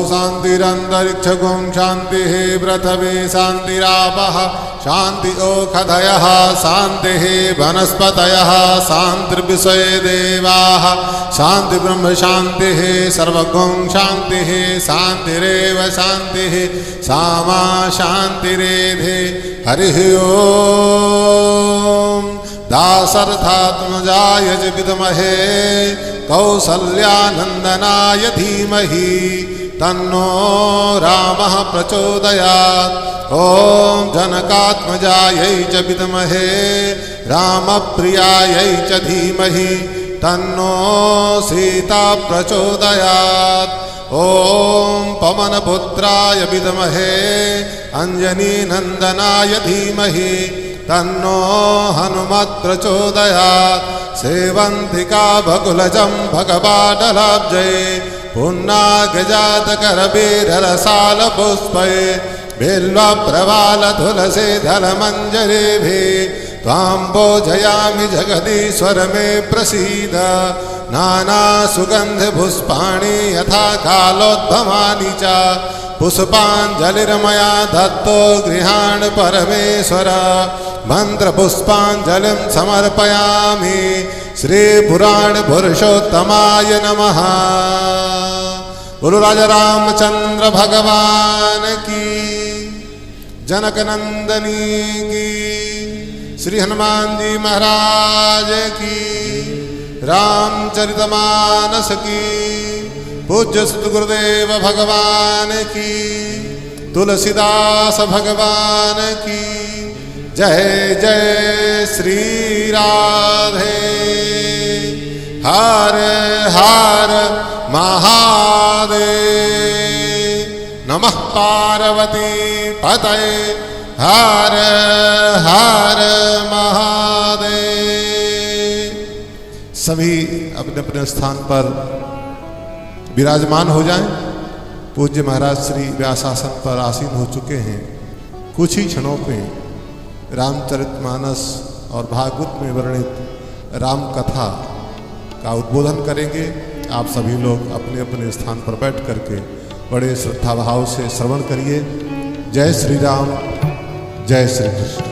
शान्तिरन्तरिक्षगुं शान्तिः पृथिवी शान्तिरापः शान्ति ओषधयः शान्तिः वनस्पतयः शान्तिर्विश्वे देवाः शान्ति ब्रह्म शान्तिः सर्वगुं शान्तिः शान्तिरेव शान्तिः सामा शान्तिरेधि हरिः ओम् दाशरथात्मजाय च विद्महे कौसल्यानन्दनाय धीमहि तन्नो रामः प्रचोदयात् ॐ जनकात्मजायै च विद्महे रामप्रियायै च धीमहि तन्नो सीता प्रचोदयात् ॐ पवनपुत्राय विद्महे अंजनीनन्दनाय धीमहि तन्नो हनुमत् प्रचोदयात् सेवन्तिका बकुलजं भगवाडलाब्जये पुन्नागजातकरबीररसालपुष्पै बिल्वप्रवालतुलसीधरमञ्जरीभिः त्वाम्बोजयामि जगदीश्वर मे प्रसीद नानासुगन्धपुष्पाणि यथा कालोद्भवानि च पुष्पाञ्जलिर्मया दत्तो गृहाण परमेश्वर मंत्रपुष्पाञ्जलिं समर्पयामि श्रीपुराणपुरुषोत्तमाय नमः। बोलो राजा रामचंद्र भगवान की, जनक नंदनी की, श्री हनुमान जी महाराज की, रामचरितमानस की, पूज्य सद्गुरुदेव भगवान की, तुलसीदास भगवान की जय जय श्री राधे। हर हर महादेव नमः पार्वती पतये हर हर महादेव। सभी अपने अपने स्थान पर विराजमान हो जाएं। पूज्य महाराज श्री व्यासासन पर आसीन हो चुके हैं। कुछ ही क्षणों पे रामचरितमानस और भागवत में वर्णित राम कथा का उद्बोधन करेंगे। आप सभी लोग अपने अपने स्थान पर बैठ करके बड़े श्रद्धा भाव से श्रवण करिए। जय श्री राम, जय श्री कृष्ण।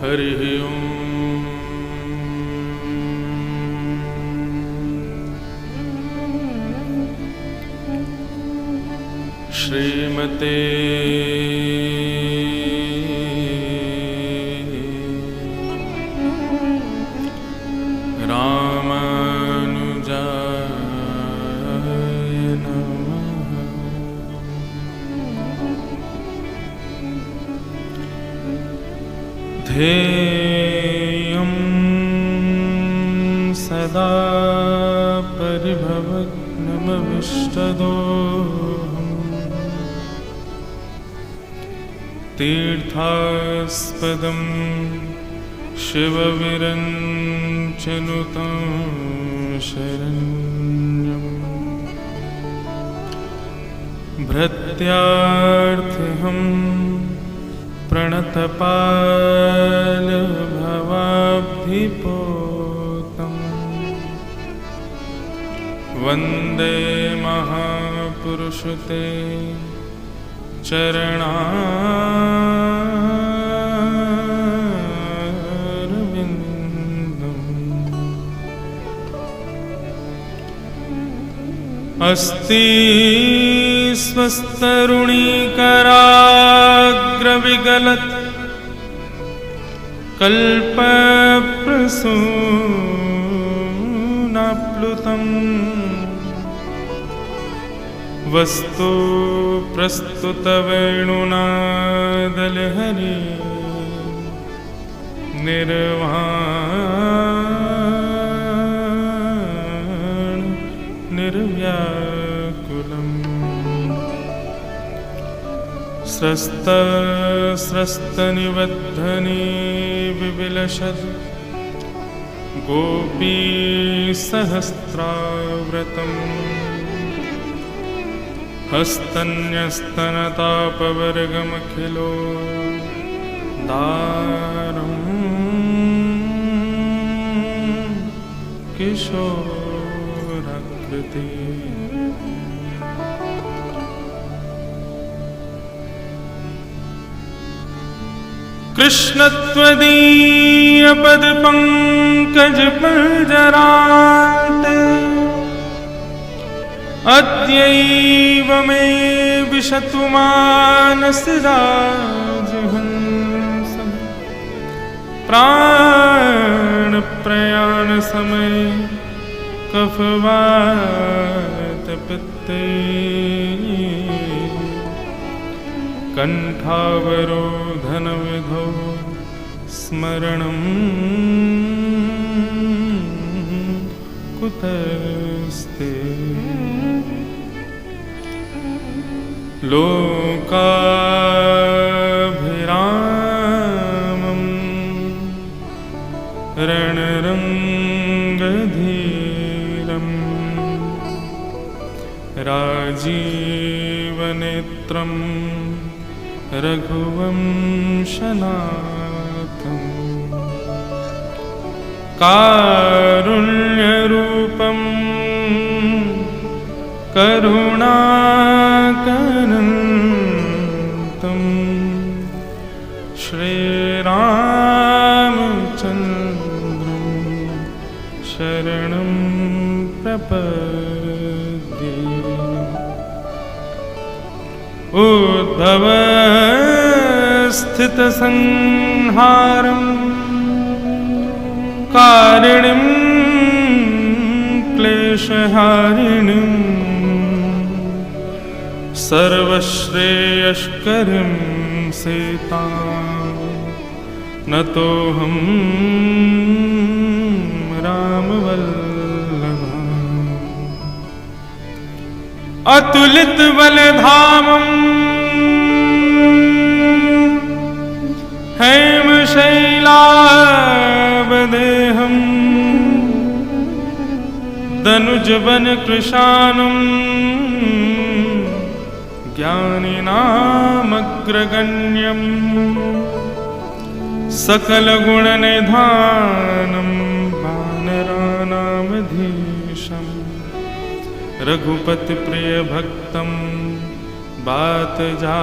हरिः ओम्। श्रीमते रामानुजाय नमः। ध्येयं सदा परिभवग्नमविष्टदोहम् तीर्थास्पदं शिवविरञ्चनुतं शरण्यम् भृत्यार्थहं प्रणतपाल भवाब्धिपोतम् पुरुषते चरणारविन्दम् अस्ति स्वस्तरुणीकराग्रविगलत् कल्पप्रसूनाप्लुतम् वस्तु प्रस्तुतवेणुनादलहरी निर्वाण निर्व्याकुलम् स्रस्तनिबद्धनी विविलसद् गोपीसहस्राव्रतम् हस्तन्यस्तनतापवर्गमखिलो दारम् किशोराकृति कृष्णत्वदीयपदपङ्कजपञ्जरान्ते अद्यैव मे विशतु मानसराजहंसं प्राणप्रयाणसमये कफवातपित्ते कण्ठावरोधनविधौ स्मरणं कुतस्ते लोकाभिरामं रणरङ्गधीरं राजीवनेत्रं रघुवंशनाथम् कारुण्यरूपं करुणाकरन्तं श्रीरामचन्द्रं शरणं प्रपद्ये उद्भवस्थितसंहारम् कारिणीं क्लेशहारिणीं सर्वश्रेयस्करीं सीतां नतोऽहं रामवल्लभाम् अतुलितबलधामं हेमशैलावदेहं दनुजवनकृशानं ज्ञानिनामग्रगण्यं सकलगुणनिधानं वानराणामधीशं रघुपतिप्रियभक्तं वातजातं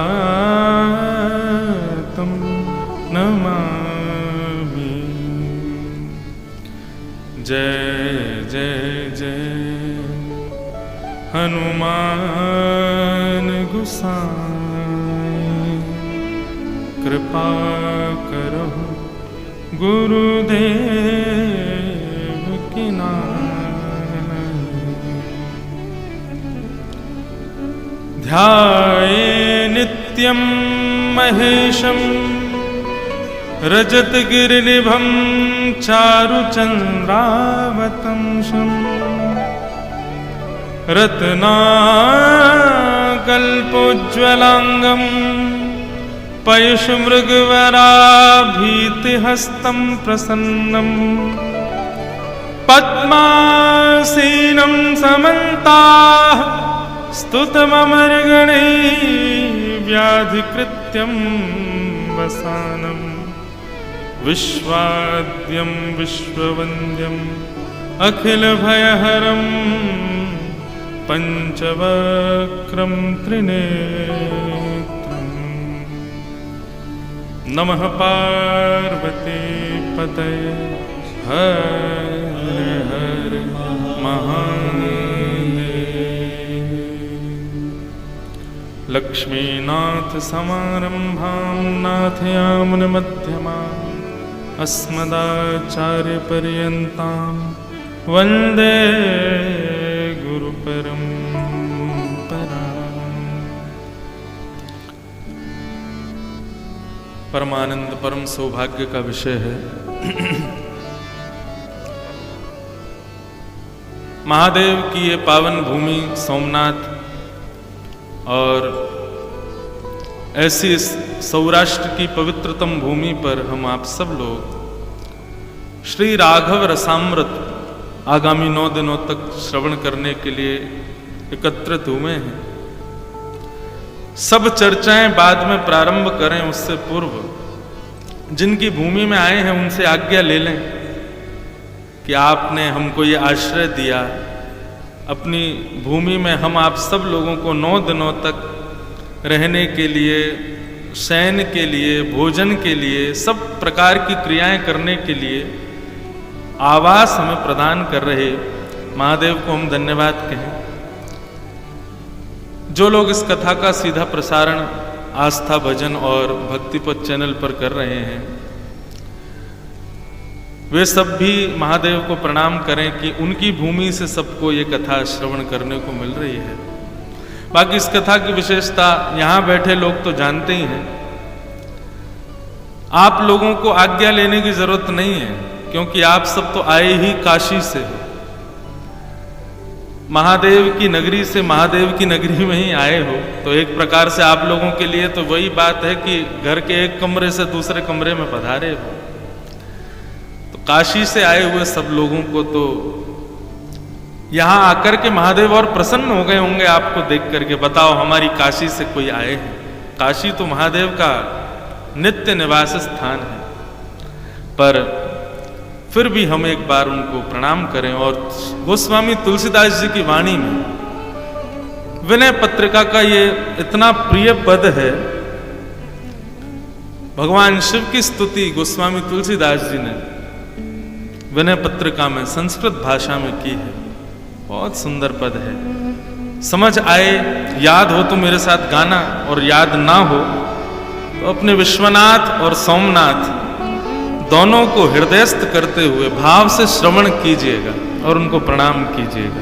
नमामि। जय जय जय हनुमान गोसाई कृपा करो गुरुदेव की नाई। ध्याये नित्यं महेशं रजतगिरिनिभं चारुचन्द्रावतंसं रत्नाकल्पोज्ज्वलाङ्गं पयुषमृगवराभीतिहस्तं प्रसन्नं पद्मासीनं समन्ताः स्तुतममरगणैः व्याधिकृत्यं वसानं विश्वाद्यं विश्ववन्द्यं अखिलभयहरं पंचवक्रं त्रिनेत्रम् नमः पार्वती पतये हर हर महादेव। लक्ष्मीनाथ समारंभां नाथयामुनमध्यमाम् अस्मदाचार्यपर्यन्तां वन्दे गुरुपरम्पराम्। परमानंद परम सौभाग्य का विषय है। महादेव की ये पावन भूमि सोमनाथ और ऐसी सौराष्ट्र की पवित्रतम भूमि पर हम आप सब लोग श्री राघव रसामृत आगामी 9 दिनों तक श्रवण करने के लिए एकत्रित हुए हैं। सब चर्चाएं बाद में प्रारंभ करें उससे पूर्व जिनकी भूमि में आए हैं उनसे आज्ञा ले लें कि आपने हमको ये आश्रय दिया, अपनी भूमि में हम आप सब लोगों को 9 दिनों तक रहने के लिए, शयन के लिए, भोजन के लिए, सब प्रकार की क्रियाएं करने के लिए आवास हमें प्रदान कर रहे महादेव को हम धन्यवाद कहें। जो लोग इस कथा का सीधा प्रसारण आस्था भजन और भक्तिपथ चैनल पर कर रहे हैं वे सब भी महादेव को प्रणाम करें कि उनकी भूमि से सबको ये कथा श्रवण करने को मिल रही है। बाकी इस कथा की विशेषता यहाँ बैठे लोग तो जानते ही हैं। आप लोगों को आज्ञा लेने की जरूरत नहीं है क्योंकि आप सब तो आए ही काशी से हो, महादेव की नगरी से महादेव की नगरी में ही आए हो। तो एक प्रकार से आप लोगों के लिए तो वही बात है कि घर के एक कमरे से दूसरे कमरे में पधारे हो। तो काशी से आए हुए सब लोगों को तो यहां आकर के महादेव और प्रसन्न हो गए होंगे आपको देख करके। बताओ, हमारी काशी से कोई आए हैं। काशी तो महादेव का नित्य निवास स्थान है, पर फिर भी हम एक बार उनको प्रणाम करें। और गोस्वामी तुलसीदास जी की वाणी में विनय पत्रिका का ये इतना प्रिय पद है। भगवान शिव की स्तुति गोस्वामी तुलसीदास जी ने विनय पत्रिका में संस्कृत भाषा में की है। बहुत सुंदर पद है। समझ आए, याद हो तो मेरे साथ गाना, और याद ना हो तो अपने विश्वनाथ और सोमनाथ दोनों को हृदयस्थ करते हुए भाव से श्रवण कीजिएगा और उनको प्रणाम कीजिएगा।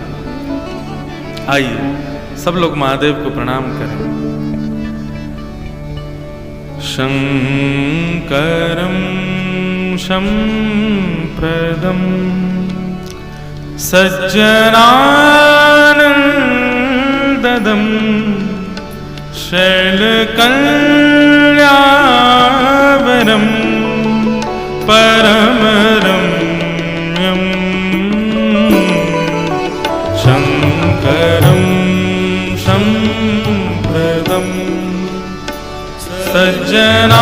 आइए सब लोग महादेव को प्रणाम करें। शंकरं शंप्रदं सज्जनानंददं शैलकल्याणवरं परम रम्यं शंकरं शंप्रदं सज्जनानंददं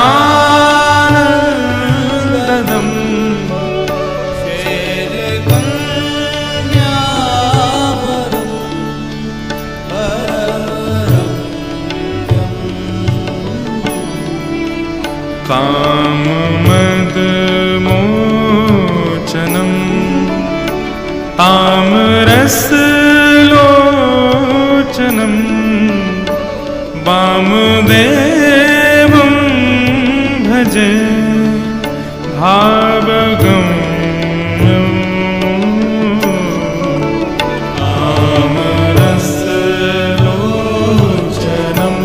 काममदमोचनं तामरसलोचनं वामदेवं भजे भावगम्यं तामरसलोचनं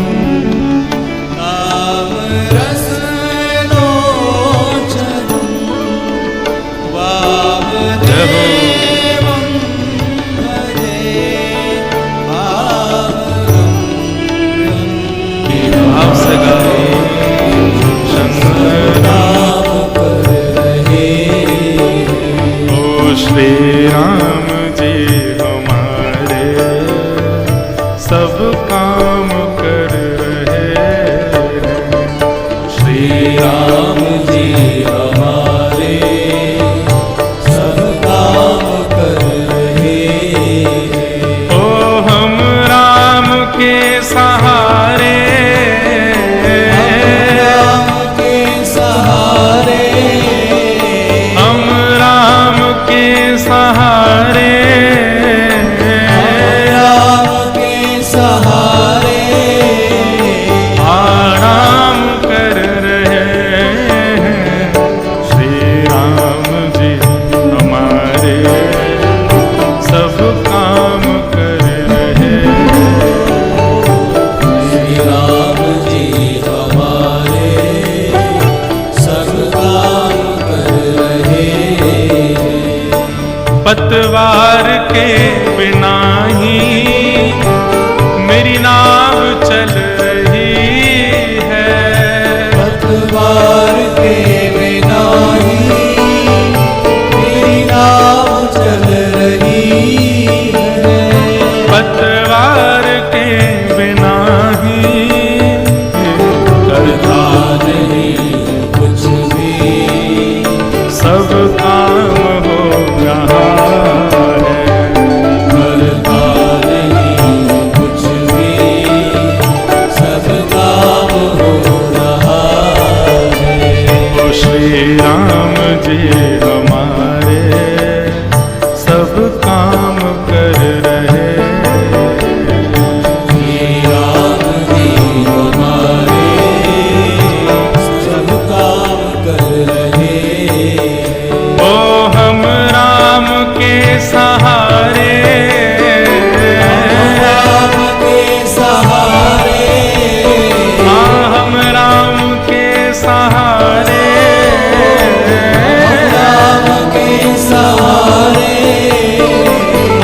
श्री राम जी हमारे सब काम कर रहे हैं। श्री राम जी हमारे सब काम कर रहे हैं। ओ हम के सहारे, राम के सहारे आराम कर रहे हैं। श्री राम जी हमारे सब काम कर रहे हैं। श्री राम जी हमारे सब काम कर रहे हैं। पतवार के बिना ही मेरी नाव चल रही है। पतवार के बिना ही मेरी नाव चल रही है। पतवार के बिना ही करता नहीं कुछ भी, सब काम हो रहा है। करता नहीं कुछ भी, सब काम हो रहा है। ओ श्री राम जी हमारे सब काम कर रहे हैं। श्री राम जी हमारे सब काम कर रहे हैं। ओ हम राम के सहारे, राम के सहारे, हम राम के सहारे, राम के सहारे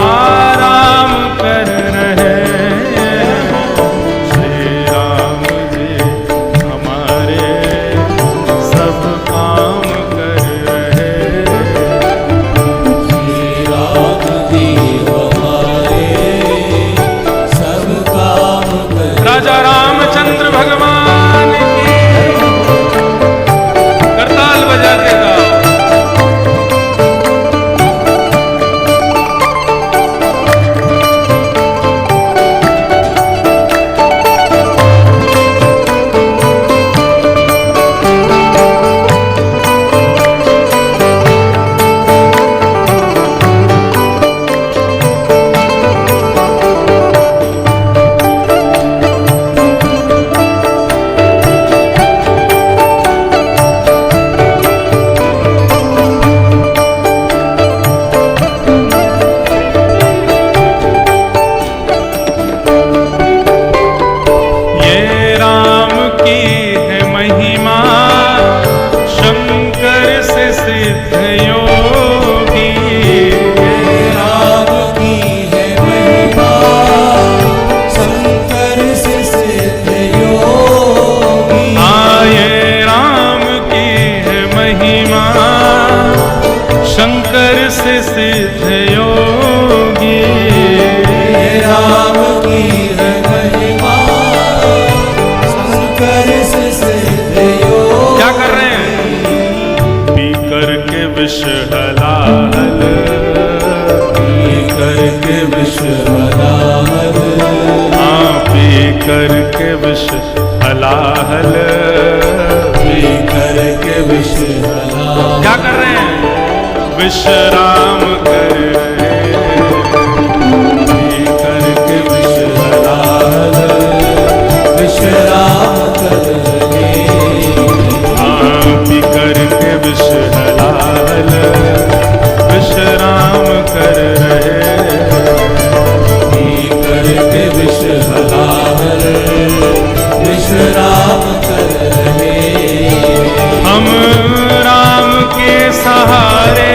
आराम कर रहे हैं। श्री राम जी हमारे सब काम कर रहे हैं। श्री राम जी हमारे सब काम कर। राजा रामचंद्र भगवान की करताल बजा के गाओ। ये राम की है महिमा, शंकर से सिद्ध योगी। राम की है महिमा, शंकर से सिद्ध योगी। ये राम की है महिमा, शंकर से सिद्ध योगी। राम की है महिमा, शंकर से सिद्ध योगी। क्या कर रहे हैं? पी करके विष हलाहल, पी करके विष हलाहल, पी करके विष हलाहल। पी करके विष हलाहल। क्या कर रहे हैं? विश्राम कर रहे हैं। पी करके विष हलाहल, विश्राम कर रहे हैं। पी करके विष हलाहल, विश्राम कर रहे हैं। पी करके विष हलाहल, विश्राम कर रहे हैं। हम राम के सहारे,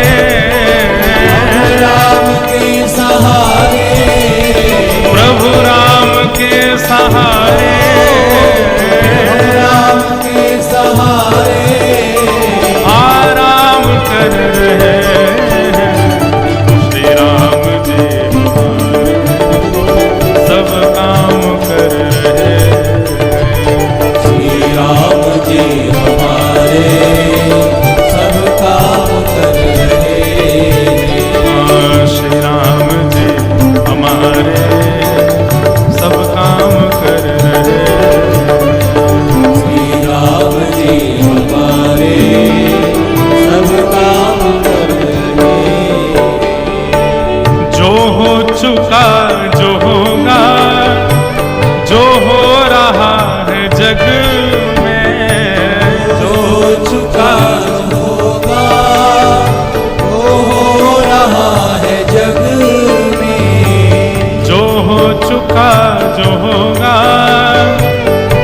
जो होगा,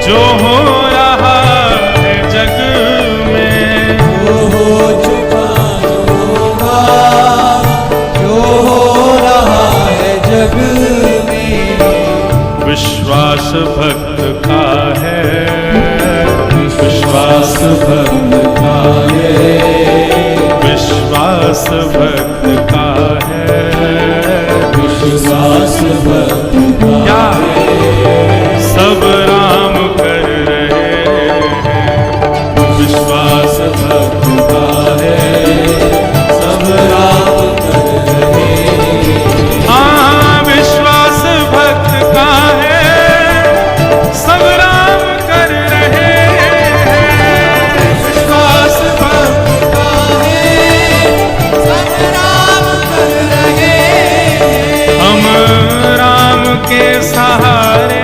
जो हो रहा है जग में, जो हो चुका जो होगा, जो हो रहा है जग में, विश्वास भक्त का है, विश्वास भक्त का है, विश्वास भक्त का है, विश्वास भक्त का क्या है, सब राम कर रहे हैं, विश्वास भक्त का है, सब राम कर रहे हैं। हाँ विश्वास भक्त का है, सब राम कर रहे हैं, विश्वास भक्त का है, सब राम कर रहे हैं। हम राम के सहारे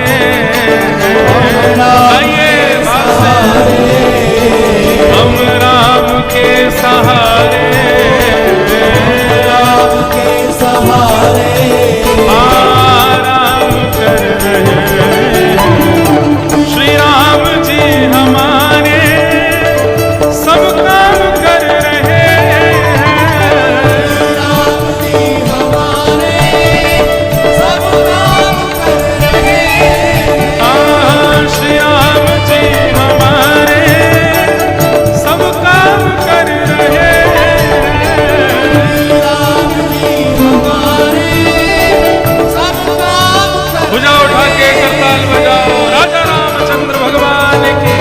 आइए सहारे, हम राम के सहारे, राम के सहारे, आराम कर रहे हैं। श्री राम जी हमारे सब काम कर रहे हैं, राम जी हमारे सब राम कर रहे हैं। श्री राम जी हमारे सब काम कर रहे हैं। राम जी हमारे सब काम कर भुजा उठा के करताल बजाओ, राजा रामचंद्र भगवान की।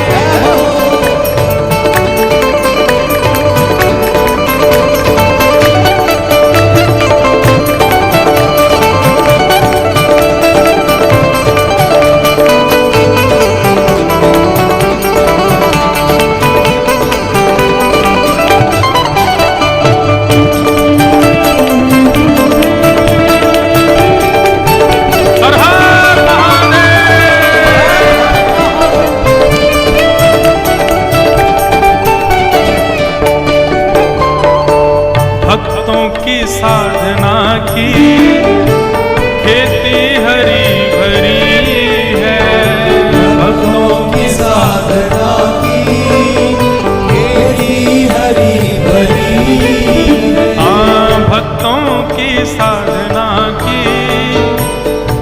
हर हर महादेव। भक्तों की साधना की खेती हरी भरी है, भक्तों की साधना की खेती हरी भरी है। हाँ भक्तों की साधना की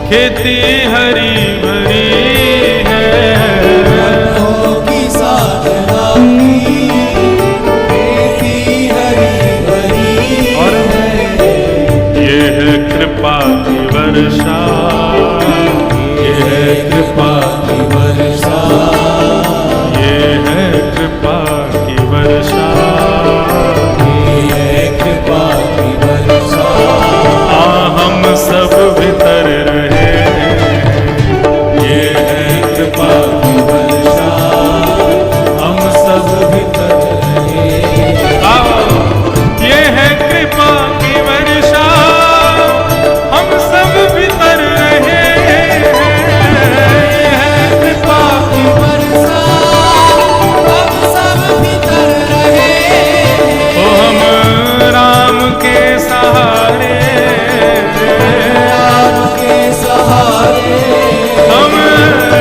खेती हरी भरी है, भक्तों की साधना की खेती हरी भरी और है। ये है कृपा की वर्षा, ये है कृपा की वर्षा, ये है कृपा की वर्षा, ये है कृपा की वर्षा। हम सब भीतर रहे, ये है कृपा की वर्षा, हम सब भीतर रहे। ये है कृपा की वर्षा, हम सब भीतर रहे, ये है कृपा की वर्षा, हम सब भीतर रहे। ओ हम राम के सहारे, राम के सहारे, हम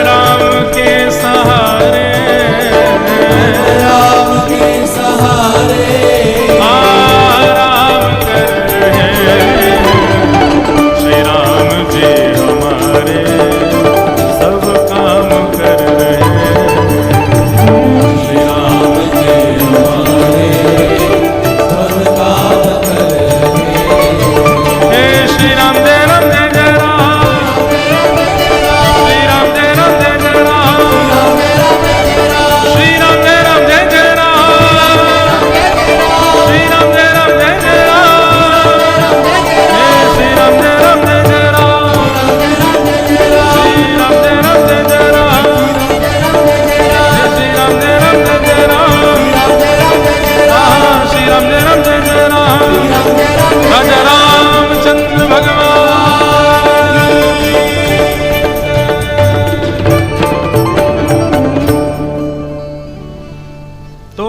राम के सहारे, राम के सहारे, आराम कर रहे हैं। श्री राम जी हमारे सब काम कर रहे हैं, श्री राम जी हमारे सब काम कर रहे। हे श्री राम जय जय राम, श्री राम जय जय राम, श्री राम जय जय राम, श्री राम जय जय राम, हे श्री राम जय जय राम, श्री राम जय जय राम, हे श्री राम जय जय राम, हाँ श्री राम जय जय राम, राजा रामचंद्र भगवान। तो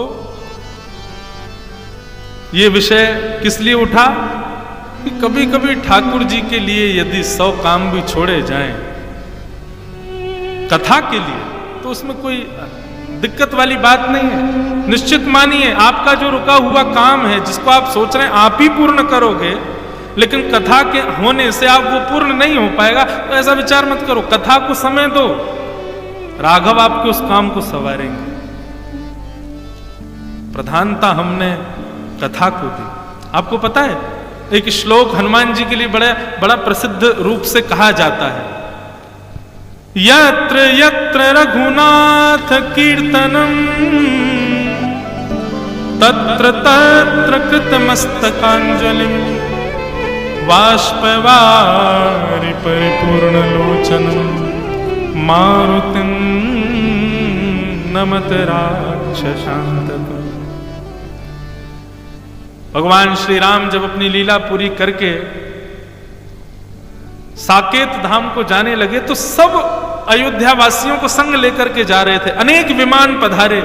ये विषय किस लिए उठा कि कभी कभी ठाकुर जी के लिए यदि 100 काम भी छोड़े जाएं कथा के लिए, तो उसमें कोई दिक्कत वाली बात नहीं है। निश्चित मानिए आपका जो रुका हुआ काम है, जिसको आप सोच रहे हैं आप ही पूर्ण करोगे, लेकिन कथा के होने से आप वो पूर्ण नहीं हो पाएगा, तो ऐसा विचार मत करो। कथा को समय दो, राघव आपके उस काम को संवारेंगे। प्रधानता हमने कथा को दी। आपको पता है एक श्लोक हनुमान जी के लिए बड़ा प्रसिद्ध रूप से कहा जाता है, यत्र यत्र रघुनाथ कीर्तनम तत्र तत्र कृतमस्तकांजलि बाष्पवारि परिपूर्ण लोचनम मारुतिं नमत राक्षसांतकम्। भगवान श्री राम जब अपनी लीला पूरी करके साकेत धाम को जाने लगे तो सब अयोध्या वासियों को संग लेकर के जा रहे थे। अनेक विमान पधारे,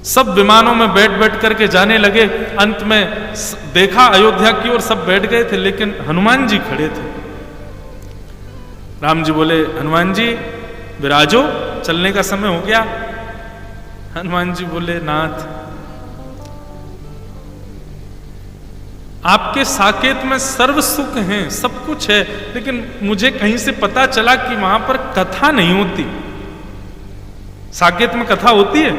सब विमानों में बैठ बैठ करके जाने लगे। अंत में देखा अयोध्या की ओर सब बैठ गए थे, लेकिन हनुमान जी खड़े थे। राम जी बोले, हनुमान जी विराजो, चलने का समय हो गया। हनुमान जी बोले, नाथ आपके साकेत में सर्व सुख हैं, सब कुछ है, लेकिन मुझे कहीं से पता चला कि वहां पर कथा नहीं होती। साकेत में कथा होती है?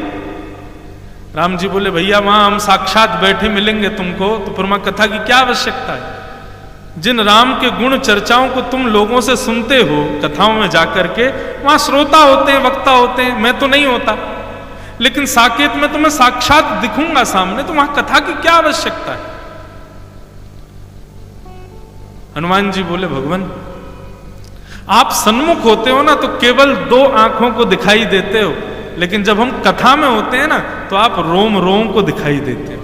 राम जी बोले, भैया वहां हम साक्षात बैठे मिलेंगे तुमको, तो फिर वहां कथा की क्या आवश्यकता है? जिन राम के गुण चर्चाओं को तुम लोगों से सुनते हो कथाओं में जाकर के, वहां श्रोता होते हैं, वक्ता होते हैं, मैं तो नहीं होता। लेकिन साकेत में तो मैं साक्षात दिखूंगा सामने, तो वहां कथा की क्या आवश्यकता है? हनुमान जी बोले, भगवान आप सन्मुख होते हो ना तो केवल 2 आंखों को दिखाई देते हो, लेकिन जब हम कथा में होते हैं ना तो आप रोम रोम को दिखाई देते हो,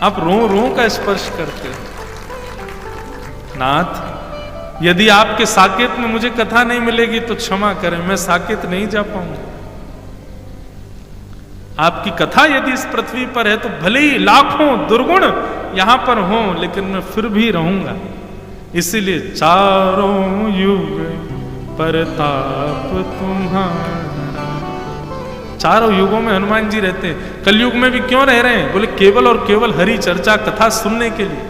आप रोम रोम का स्पर्श करते हो। नाथ यदि आपके साकेत में मुझे कथा नहीं मिलेगी तो क्षमा करें, मैं साकेत नहीं जा पाऊंगा। आपकी कथा यदि इस पृथ्वी पर है तो भले ही लाखों दुर्गुण यहां पर हों, लेकिन मैं फिर भी रहूंगा। इसीलिए चारों युग परताप तुम्हारा। चारों युगों में हनुमान जी रहते हैं, कलयुग में भी क्यों रह रहे हैं? बोले केवल और केवल हरि चर्चा कथा सुनने के लिए।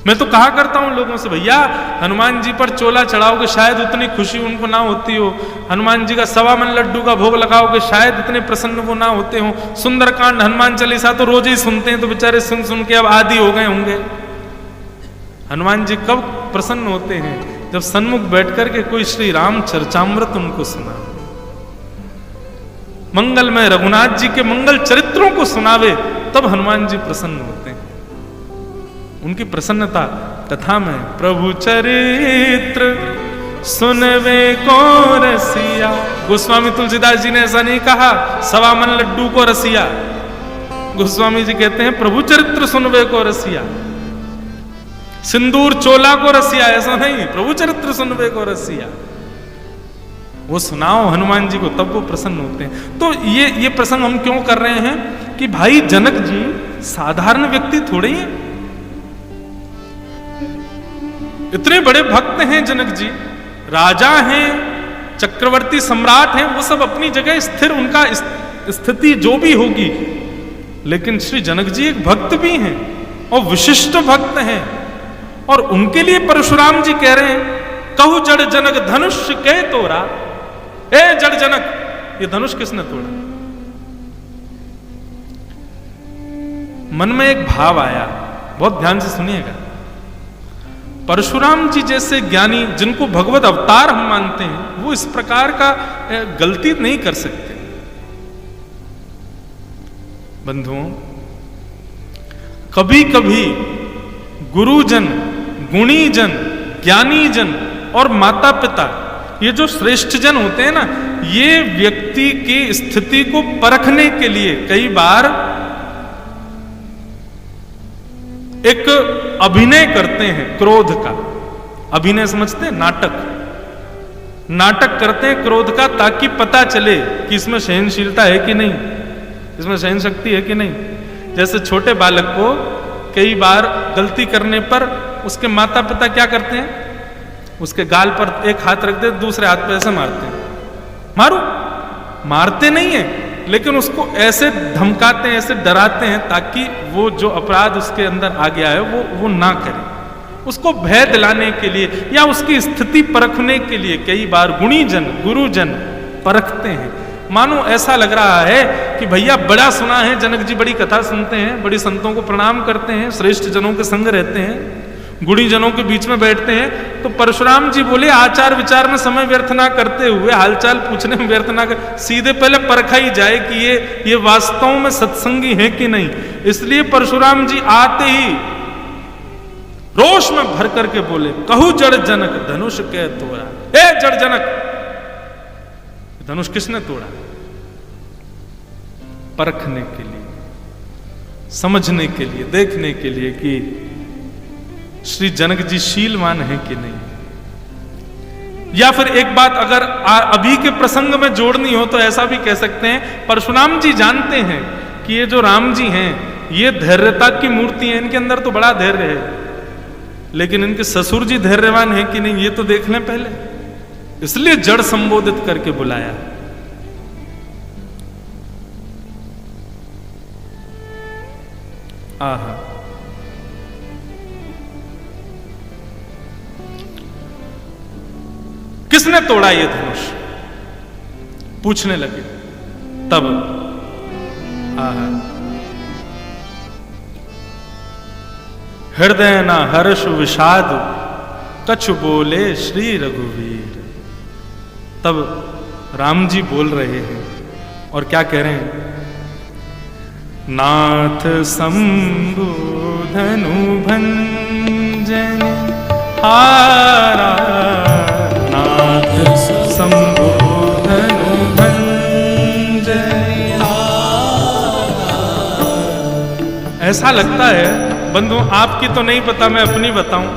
मैं तो कहा करता हूं लोगों से, भैया हनुमान जी पर चोला चढ़ाओगे शायद उतनी खुशी उनको ना होती हो, हनुमान जी का 1.25 मन लड्डू का भोग लगाओगे शायद इतने प्रसन्न वो ना होते हो, सुंदरकांड हनुमान चालीसा तो रोज ही सुनते हैं, तो बेचारे सुन सुन के अब आदी हो गए होंगे। हनुमान जी कब प्रसन्न होते हैं? जब सन्मुख बैठ करके कोई श्री राम चर्चामृत उनको सुना, मंगल में रघुनाथ जी के मंगल चरित्रों को सुनावे, तब हनुमान जी प्रसन्न होते हैं। उनकी प्रसन्नता कथा में। प्रभु चरित्र सुनवे को रसिया, गोस्वामी तुलसीदास जी ने ऐसा नहीं कहा 1.25 मन लड्डू को रसिया। गोस्वामी जी कहते हैं प्रभु चरित्र सुनवे को रसिया, सिंदूर चोला को रसिया ऐसा नहीं, प्रभु चरित्र सुनवे को रसिया। वो सुनाओ हनुमान जी को, तब वो प्रसन्न होते हैं। तो ये प्रसंग हम क्यों कर रहे हैं कि भाई जनक जी साधारण व्यक्ति थोड़े ही हैं, इतने बड़े भक्त हैं जनक जी, राजा हैं, चक्रवर्ती सम्राट हैं, वो सब अपनी जगह स्थिर, उनका स्थिति जो भी होगी, लेकिन श्री जनक जी एक भक्त भी हैं और विशिष्ट भक्त हैं। और उनके लिए परशुराम जी कह रहे हैं, कहु जड़ जनक धनुष के तोड़ा। ए जड़ जनक, ये धनुष किसने तोड़ा? मन में एक भाव आया, बहुत ध्यान से सुनिएगा। परशुराम जी जैसे ज्ञानी जिनको भगवत अवतार हम मानते हैं, वो इस प्रकार का गलती नहीं कर सकते। बंधुओं, कभी कभी गुरुजन, गुणीजन, ज्ञानीजन और माता पिता, ये जो श्रेष्ठ जन होते हैं ना, ये व्यक्ति की स्थिति को परखने के लिए कई बार एक अभिनय करते हैं, क्रोध का अभिनय समझते हैं, नाटक करते हैं क्रोध का, ताकि पता चले कि इसमें सहनशीलता है कि नहीं, इसमें सहन शक्ति है कि नहीं। जैसे छोटे बालक को कई बार गलती करने पर उसके माता पिता क्या करते हैं? उसके गाल पर एक हाथ रख दे, दूसरे हाथ पे ऐसे मारते हैं, मारो, मारते नहीं है, लेकिन उसको ऐसे धमकाते हैं, ऐसे डराते हैं ताकि वो जो अपराध उसके अंदर आ गया है वो ना करे। उसको भय दिलाने के लिए या उसकी स्थिति परखने के लिए कई बार गुणीजन गुरुजन परखते हैं। मानो ऐसा लग रहा है कि भैया बड़ा सुना है, जनक जी बड़ी कथा सुनते हैं, बड़ी संतों को प्रणाम करते हैं, श्रेष्ठ जनों के संग रहते हैं, गुणी जनों के बीच में बैठते हैं, तो परशुराम जी बोले आचार विचार में समय व्यर्थ ना करते हुए, हालचाल पूछने में व्यर्थ ना कर, सीधे पहले परखा ही जाए कि ये वास्तव में सत्संगी है कि नहीं। इसलिए परशुराम जी आते ही रोष में भर करके बोले, कहू जड़ जनक धनुष के तोड़ा। ए जड़ जनक, धनुष किसने तोड़ा? परखने के लिए, समझने के लिए, देखने के लिए कि श्री जनक जी शीलवान है कि नहीं। या फिर एक बात अगर अभी के प्रसंग में जोड़नी हो तो ऐसा भी कह सकते हैं, परशुराम जी जानते हैं कि ये जो राम जी हैं ये धैर्यता की मूर्ति है, इनके अंदर तो बड़ा धैर्य है, लेकिन इनके ससुर जी धैर्यवान है कि नहीं ये तो देख लें पहले, इसलिए जड़ संबोधित करके बुलाया। आहा, किसने तोड़ा ये धनुष? पूछने लगे। तब आहा, हृदय न हर्ष विषाद कछु बोले श्री रघुवीर। तब राम जी बोल रहे हैं और क्या कह रहे हैं? नाथ शंभु धनु भंजन हारा, नाथ शंभु धनु भंजन हारा। ऐसा लगता है बंधु, आपकी तो नहीं पता, मैं अपनी बताऊं,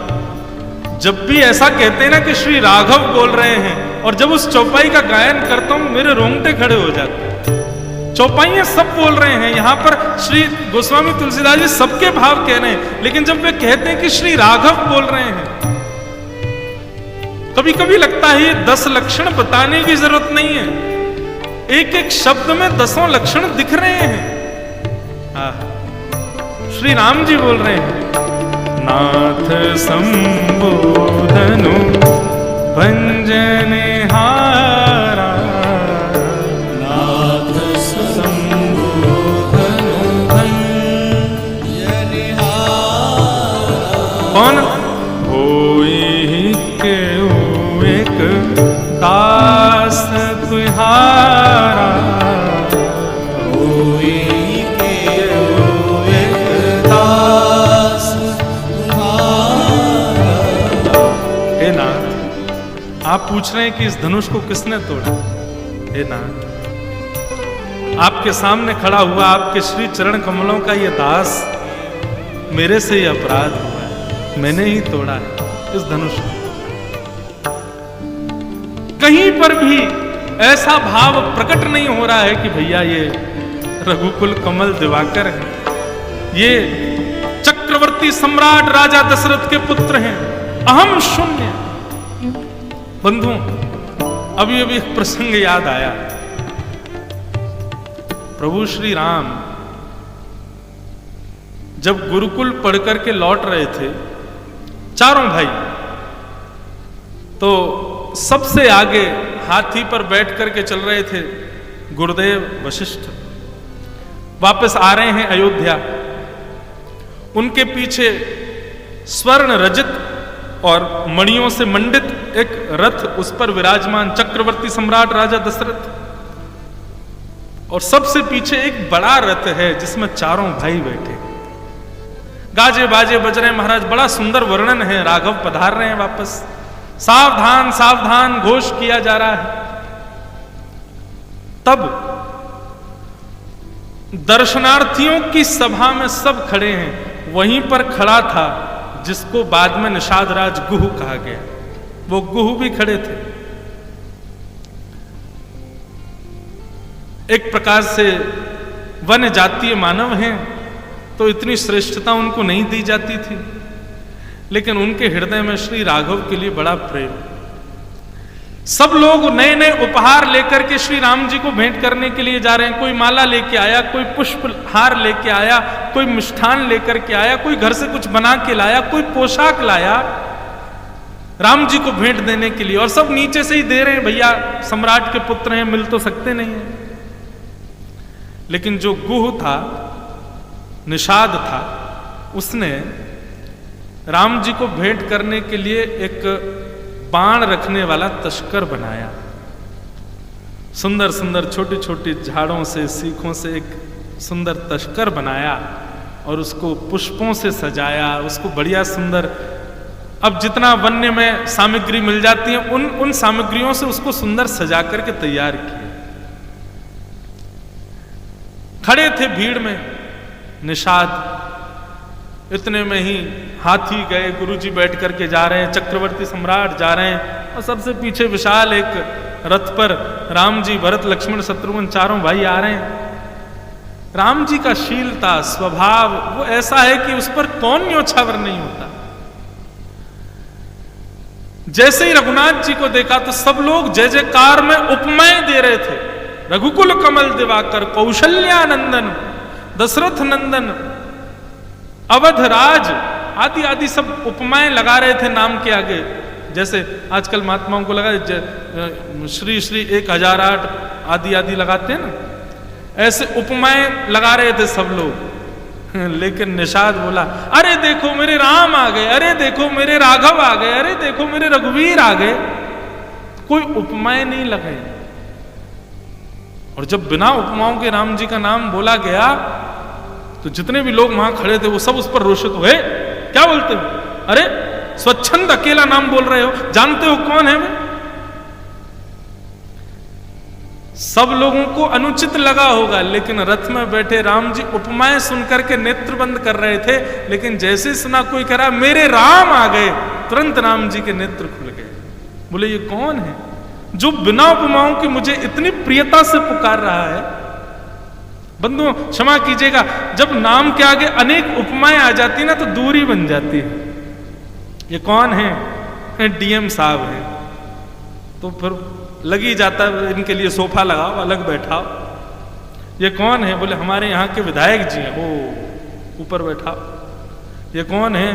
जब भी ऐसा कहते हैं ना कि श्री राघव बोल रहे हैं, और जब उस चौपाई का गायन करता हूं मेरे रोंगटे खड़े हो जाते हैं। चौपाइयां सब बोल रहे हैं, यहां पर श्री गोस्वामी तुलसीदास जी सबके भाव कह रहे हैं, लेकिन जब वे कहते हैं कि श्री राघव बोल रहे हैं, कभी कभी लगता है ये 10 लक्षण बताने की जरूरत नहीं है, एक एक शब्द में 10 लक्षण दिख रहे हैं। श्री राम जी बोल रहे हैं, नाथ संबोधनु भंजन हारा, नाथ संबोधनु भंजन हारा। कौन? होई के एक दास तुहारा, होई आप पूछ रहे हैं कि इस धनुष को किसने तोड़ा? हे नाथ, आपके सामने खड़ा हुआ आपके श्री चरण कमलों का ये दास, मेरे से ये अपराध हुआ है, मैंने ही तोड़ा है इस धनुष को। कहीं पर भी ऐसा भाव प्रकट नहीं हो रहा है कि भैया ये रघुकुल कमल दिवाकर है, ये चक्रवर्ती सम्राट राजा दशरथ के पुत्र हैं, अहम शून्य। बंधु, अभी अभी एक प्रसंग याद आया। प्रभु श्री राम जब गुरुकुल पढ़ करके लौट रहे थे, चारों भाई, तो सबसे आगे हाथी पर बैठ करके चल रहे थे गुरुदेव वशिष्ठ। वापस आ रहे हैं अयोध्या, उनके पीछे स्वर्ण रजत और मणियों से मंडित एक रथ, उस पर विराजमान चक्रवर्ती सम्राट राजा दशरथ, और सबसे पीछे एक बड़ा रथ है जिसमें चारों भाई बैठे, गाजे बाजे बज रहे हैं। महाराज, बड़ा सुंदर वर्णन है, राघव पधार रहे हैं वापस, सावधान सावधान घोष किया जा रहा है। तब दर्शनार्थियों की सभा में सब खड़े हैं, वहीं पर खड़ा था जिसको बाद में निषाद राज गुह कहा गया, वो गुह भी खड़े थे। एक प्रकार से वन जातीय मानव हैं, तो इतनी श्रेष्ठता उनको नहीं दी जाती थी, लेकिन उनके हृदय में श्री राघव के लिए बड़ा प्रेम। सब लोग नए नए उपहार लेकर के श्री राम जी को भेंट करने के लिए जा रहे हैं। कोई माला लेके आया, कोई पुष्प हार लेके आया, कोई मिष्ठान लेकर के आया, कोई घर से कुछ बना के लाया, कोई पोशाक लाया राम जी को भेंट देने के लिए। और सब नीचे से ही दे रहे हैं, भैया सम्राट के पुत्र हैं, मिल तो सकते नहीं है। लेकिन जो गुह था, निषाद था, उसने राम जी को भेंट करने के लिए एक बाण रखने वाला तस्कर बनाया। सुंदर सुंदर छोटी छोटी झाड़ों से, सीखों से एक सुंदर तस्कर बनाया और उसको पुष्पों से सजाया, उसको बढ़िया सुंदर, अब जितना वन्य में सामग्री मिल जाती है उन सामग्रियों से उसको सुंदर सजा करके तैयार किया। खड़े थे भीड़ में निषाद, इतने में ही हाथी गए, गुरुजी बैठ करके जा रहे हैं, चक्रवर्ती सम्राट जा रहे हैं और सबसे पीछे विशाल एक रथ पर राम जी, भरत, लक्ष्मण, शत्रुघ्न चारों भाई आ रहे हैं। राम जी का शीलता, स्वभाव वो ऐसा है कि उस पर कौन न्योछावर नहीं होता। जैसे ही रघुनाथ जी को देखा तो सब लोग जय जयकार में उपमाएं दे रहे थे। रघुकुल कमल दिवाकर, कौशल्यानंदन, दशरथ नंदन, अवध राज आदि आदि सब उपमाएं लगा रहे थे नाम के आगे। जैसे आजकल महात्माओं को लगा श्री श्री 1008 आदि आदि लगाते हैं ना, ऐसे उपमाएं लगा रहे थे सब लोग। लेकिन निषाद बोला, अरे देखो मेरे राम आ गए, अरे देखो मेरे राघव आ गए, अरे देखो मेरे रघुवीर आ गए। कोई उपमाएं नहीं लगाई। और जब बिना उपमाओं के राम जी का नाम बोला गया तो जितने भी लोग वहां खड़े थे वो सब उस पर रोषित हुए। क्या बोलते हो? अरे स्वच्छंद अकेला नाम बोल रहे हो, जानते हो कौन है मैं? सब लोगों को अनुचित लगा होगा, लेकिन रथ में बैठे राम जी उपमाएं सुनकर के नेत्र बंद कर रहे थे। लेकिन जैसे सुना कोई कह रहा मेरे राम आ गए, तुरंत राम जी के नेत्र खुल गए। बोले ये कौन है जो बिना उपमाओं के मुझे इतनी प्रियता से पुकार रहा है? बंधुओं क्षमा कीजिएगा, जब नाम के आगे अनेक उपमाएं आ जाती ना तो दूरी बन जाती है। ये कौन है? डीएम साहब हैं। तो फिर लग ही जाता है, इनके लिए सोफा लगाओ, अलग बैठाओ। ये कौन है? बोले हमारे यहाँ के विधायक जी हैं, ओ ऊपर बैठाओ। ये कौन है?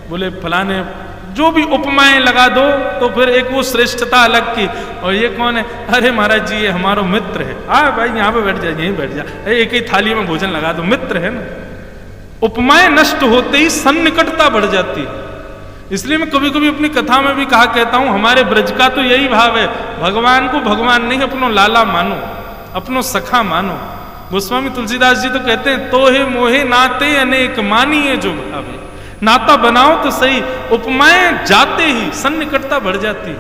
बोले फलाने। जो भी उपमाएं लगा दो तो फिर एक वो श्रेष्ठता अलग की। और ये कौन है? अरे महाराज जी ये हमारा मित्र है। भाई यहाँ पे बैठ जा, यहीं बैठ जा, एक ही थाली में भोजन लगा दो, मित्र है ना। उपमाएं नष्ट होते ही सन्निकटता बढ़ जाती है। इसलिए मैं कभी कभी अपनी कथा में भी कहा कहता हूं, हमारे ब्रज का तो यही भाव है, भगवान को भगवान नहीं अपनो लाला मानो, अपनो सखा मानो। गोस्वामी तुलसीदास जी तो कहते हैं, तोहे मोहे नाते अनेक मानिए जो भावे। नाता बनाओ तो सही, उपमाएं जाते ही सन्निकटता बढ़ जाती है।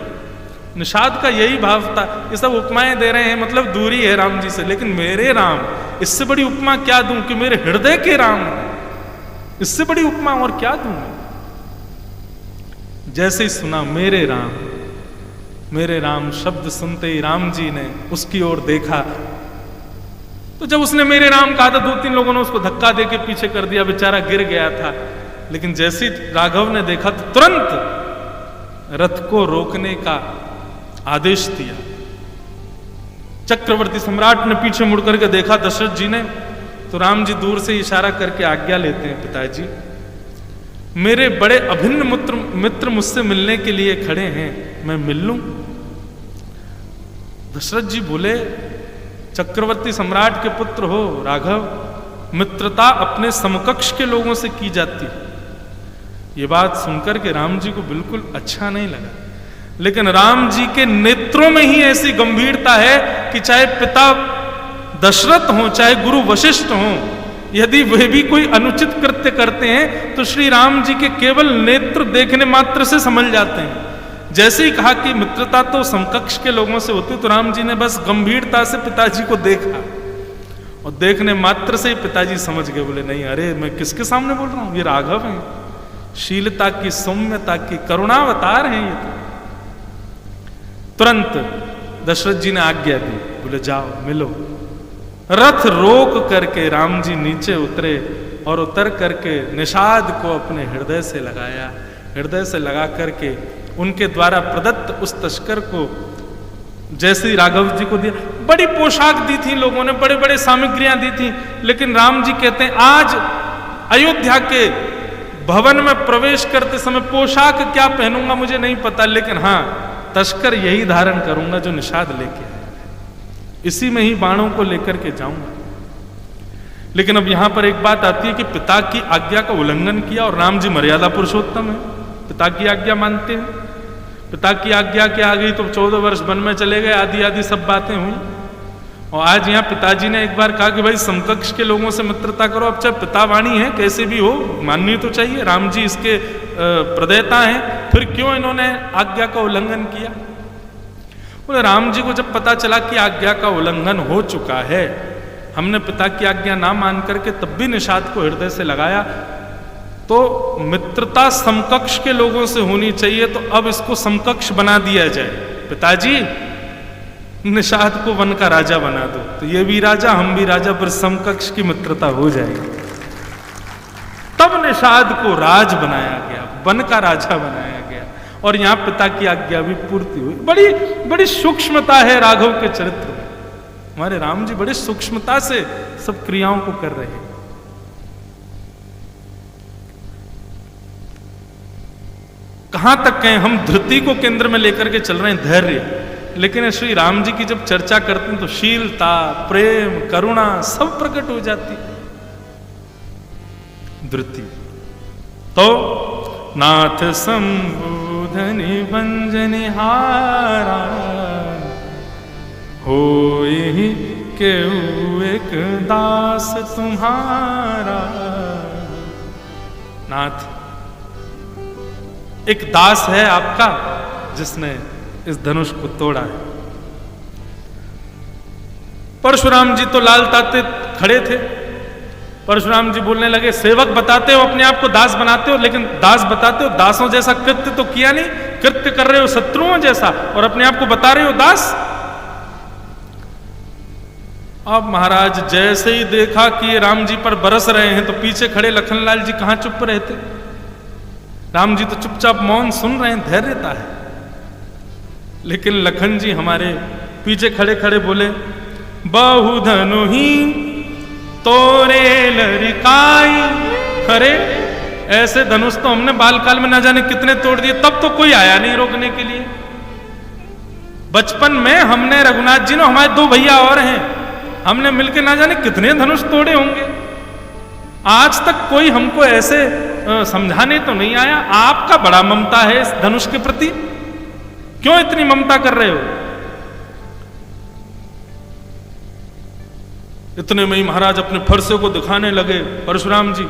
निषाद का यही भाव था। ये सब उपमाएं दे रहे हैं, मतलब दूरी है राम जी से। लेकिन मेरे राम, इससे बड़ी उपमा क्या दूं कि मेरे हृदय के राम है। इससे बड़ी उपमा और क्या दूं? जैसे ही सुना मेरे राम शब्द सुनते ही राम जी ने उसकी ओर देखा। तो जब उसने मेरे राम कहा था, 2-3 लोगों ने उसको धक्का देके पीछे कर दिया, बेचारा गिर गया था। लेकिन जैसे ही राघव ने देखा तो तुरंत रथ को रोकने का आदेश दिया। चक्रवर्ती सम्राट ने पीछे मुड़ करके देखा दशरथ जी ने, तो राम जी दूर से इशारा करके आज्ञा लेते हैं, पिताजी मेरे बड़े अभिन्न मित्र मुझसे मिलने के लिए खड़े हैं, मैं मिल लूं? दशरथ जी बोले, चक्रवर्ती सम्राट के पुत्र हो राघव, मित्रता अपने समकक्ष के लोगों से की जाती है। ये बात सुनकर के राम जी को बिल्कुल अच्छा नहीं लगा। लेकिन राम जी के नेत्रों में ही ऐसी गंभीरता है कि चाहे पिता दशरथ हो, चाहे गुरु वशिष्ठ हो, यदि वे भी कोई अनुचित कृत्य करते हैं तो श्री राम जी के केवल नेत्र देखने मात्र से समझ जाते हैं। जैसे ही कहा कि मित्रता तो समकक्ष के लोगों से होती, तो राम जी ने बस गंभीरता से पिताजी को देखा और देखने मात्र से ही पिताजी समझ गए। बोले नहीं, अरे मैं किसके सामने बोल रहा हूं? ये राघव हैं, शीलता की, सौम्यता की, करुणावतार हैं ये तो। तुरंत दशरथ जी ने आज्ञा दी, बोले जाओ मिलो। रथ रोक करके राम जी नीचे उतरे और उतर करके निषाद को अपने हृदय से लगाया। हृदय से लगा करके उनके द्वारा प्रदत्त उस तस्कर को जैसे राघव जी को दिया, बड़ी पोशाक दी थी लोगों ने, बड़े बड़े सामग्रियां दी थी, लेकिन राम जी कहते हैं आज अयोध्या के भवन में प्रवेश करते समय पोशाक क्या पहनूंगा मुझे नहीं पता, लेकिन हाँ तस्कर यही धारण करूंगा जो निषाद लेके आया, इसी में ही बाणों को लेकर के जाऊंगा। लेकिन अब यहां पर एक बात आती है कि पिता की आज्ञा का उल्लंघन किया, और राम जी मर्यादा पुरुषोत्तम है, पिता की आज्ञा मानते हैं। पिता की आज्ञा के आ गई तो 14 वर्ष वन में चले गए, आदि आदि सब बातें हुई। और आज यहाँ पिताजी ने एक बार कहा कि भाई समकक्ष के लोगों से मित्रता करो, अब चाहे पितावाणी है कैसे भी हो माननी तो चाहिए, राम जी इसके प्रदेता हैं, फिर क्यों इन्होंने आज्ञा का उल्लंघन किया? बोले राम जी को जब पता चला कि आज्ञा का उल्लंघन हो चुका है, हमने पिता की आज्ञा ना मान करके तब भी निषाद को हृदय से लगाया, तो मित्रता समकक्ष के लोगों से होनी चाहिए, तो अब इसको समकक्ष बना दिया जाए। पिताजी निषाद को वन का राजा बना दो, तो ये भी राजा हम भी राजा, पर समकक्ष की मित्रता हो जाएगी। तब निषाद को राज बनाया गया, वन का राजा बनाया गया, और यहां पिता की आज्ञा भी पूर्ति हुई। बड़ी बड़ी सूक्ष्मता है राघव के चरित्र में। हमारे राम जी बड़ी सूक्ष्मता से सब क्रियाओं को कर रहे हैं। कहां तक कहें, हम धृति को केंद्र में लेकर के चल रहे हैं, धैर्य, लेकिन श्री राम जी की जब चर्चा करते हैं तो शीलता, प्रेम, करुणा सब प्रकट हो जाती है। धृति तो नाथ संबोधनि वंजनिहारा, होई केहू एक दास तुम्हारा। नाथ एक दास है आपका जिसने इस धनुष को तोड़ा है। परशुराम जी तो लालताते खड़े थे। परशुराम जी बोलने लगे, सेवक बताते हो अपने आप को दास बनाते हो, लेकिन दास बताते हो, दासों जैसा कृत्य तो किया नहीं, कृत्य कर रहे हो शत्रुओं जैसा, और अपने आप को बता रहे हो दास। अब महाराज जैसे ही देखा कि ये राम जी पर बरस रहे हैं, तो पीछे खड़े लखनलाल जी कहां चुप रहते, राम जी तो चुपचाप मौन सुन रहे हैं, धैर्यता है। लेकिन लखन जी हमारे पीछे खड़े खड़े बोले, बहुधनु ही तोरे लरिकाई। अरे ऐसे धनुष तो हमने बालकाल में ना जाने कितने तोड़ दिए, तब तो कोई आया नहीं रोकने के लिए। बचपन में हमने, रघुनाथ जी ने, हमारे 2 भैया और हैं, हमने मिलकर ना जाने कितने धनुष तोड़े होंगे। आज तक कोई हमको ऐसे समझाने तो नहीं आया। आपका बड़ा ममता है इस धनुष के प्रति, क्यों इतनी ममता कर रहे हो? इतने में ही महाराज अपने फरसे को दिखाने लगे। परशुराम जी,